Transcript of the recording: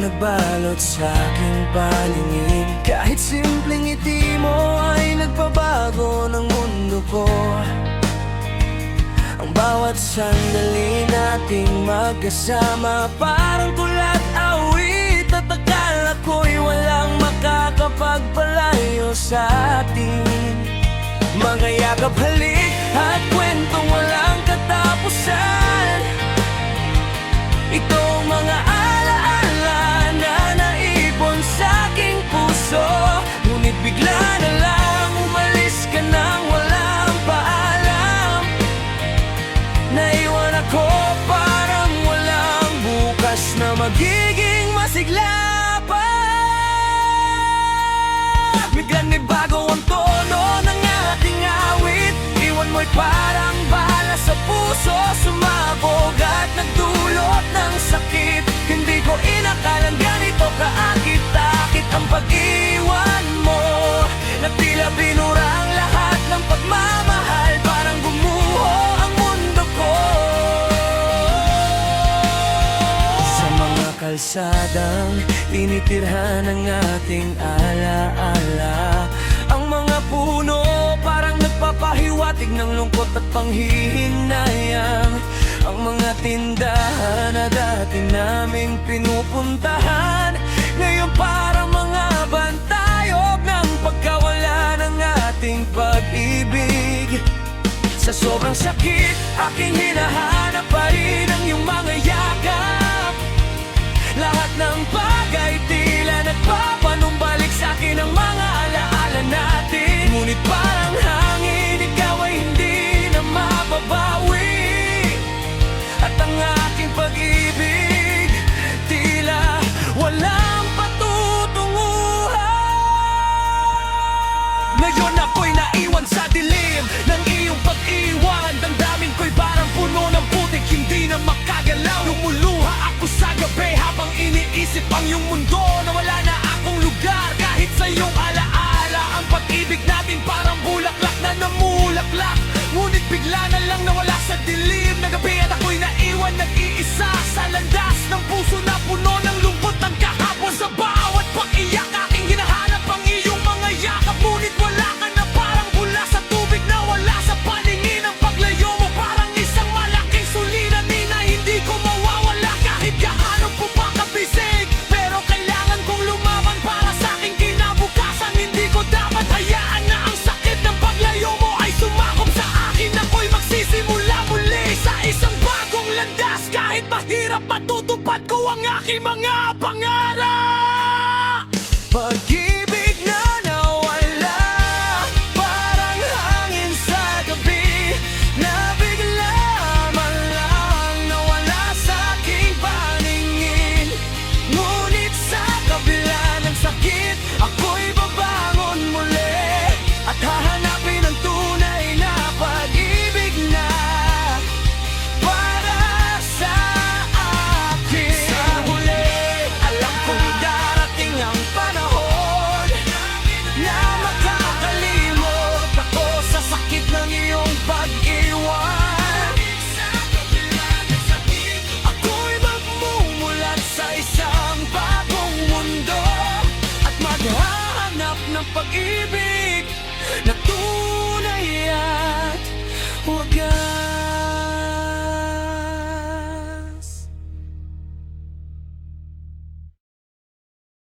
nagbalot sa aking paningin. Kahit simpleng ngiti mo ay nagpabago ng mundo ko. Ang bawat sandali nating magkasama, parang tula't awit, at akala ko'y walang makakapagpalayo sa atin. Mga yakap, halik at kwentong walang katapusan. Ito ang mga alaala na naipon sa aking puso. Ngunit bigla na lang umalis ka nang walang paalam. Naiwan ako parang walang bukas na magiging masigla pa. Biglang nagbago ang tono ng ating awit. Iwan mo'y parang bala sa puso, sumabog at nagdulot ng sakit. Hindi ko inakalang ganito kaakit-akit ang pag-iwan mo, na tila binura ang lahat ng pagmamahal. Parang gumuho ang mundo ko. Sa mga kalsadang tinitirhan ng ating alaala, ang mga puno parang nagpapahiwatig ng lungkot at panghihinayang. Ang mga tindahan na dati naming pinupuntahan, ngayon parang mga bantayog ng pagkawala ng ating pag-ibig. Sa sobrang sakit, aking hinahanap pa rin ang iyong mga yakap. Lahat ng bagay tila nagpapanumbalik sa akin ang mga alaala natin. Ngunit parang hangin, ikaw ay hindi na mababawi. At ang aking pag-ibig tila walang patutunguhan. Ngayon ako'y naiwan sa dilim ng iyong pag-iwan. Damdamin ko'y parang puno ng putik, hindi na makagalaw. Lumuluha ako sa gabi habang iniisip ang iyong mundo, na wala na akong lugar kahit sa iyong alaala. Ang pag-ibig natin parang bulaklak na namulaklak, ngunit bigla na lang nawala sa dilim na gabi. At ako'y naiwan nag-iisa sa landas ng puso na puno ng lungkot ng kahapon. Sa bawat pag-iyak aking hinahanap ang iyong mga yakap, ngunit wala ka na, parang bula sa tubig na wala sa paningin. Ang paglayo mo parang isang malaking suliranin na hindi ko mawawala kahit gaano po pa kabisig. Pero kailangan kong lumaban para sa aking kinabukasan. Hindi ko dapat hayaan na ang sakit ng paglayo mo ay sumakop sa akin. Ako'y magsisimula muli sa isang bagong landas, kahit mahirap matutupad ko ang aking mga pangarap.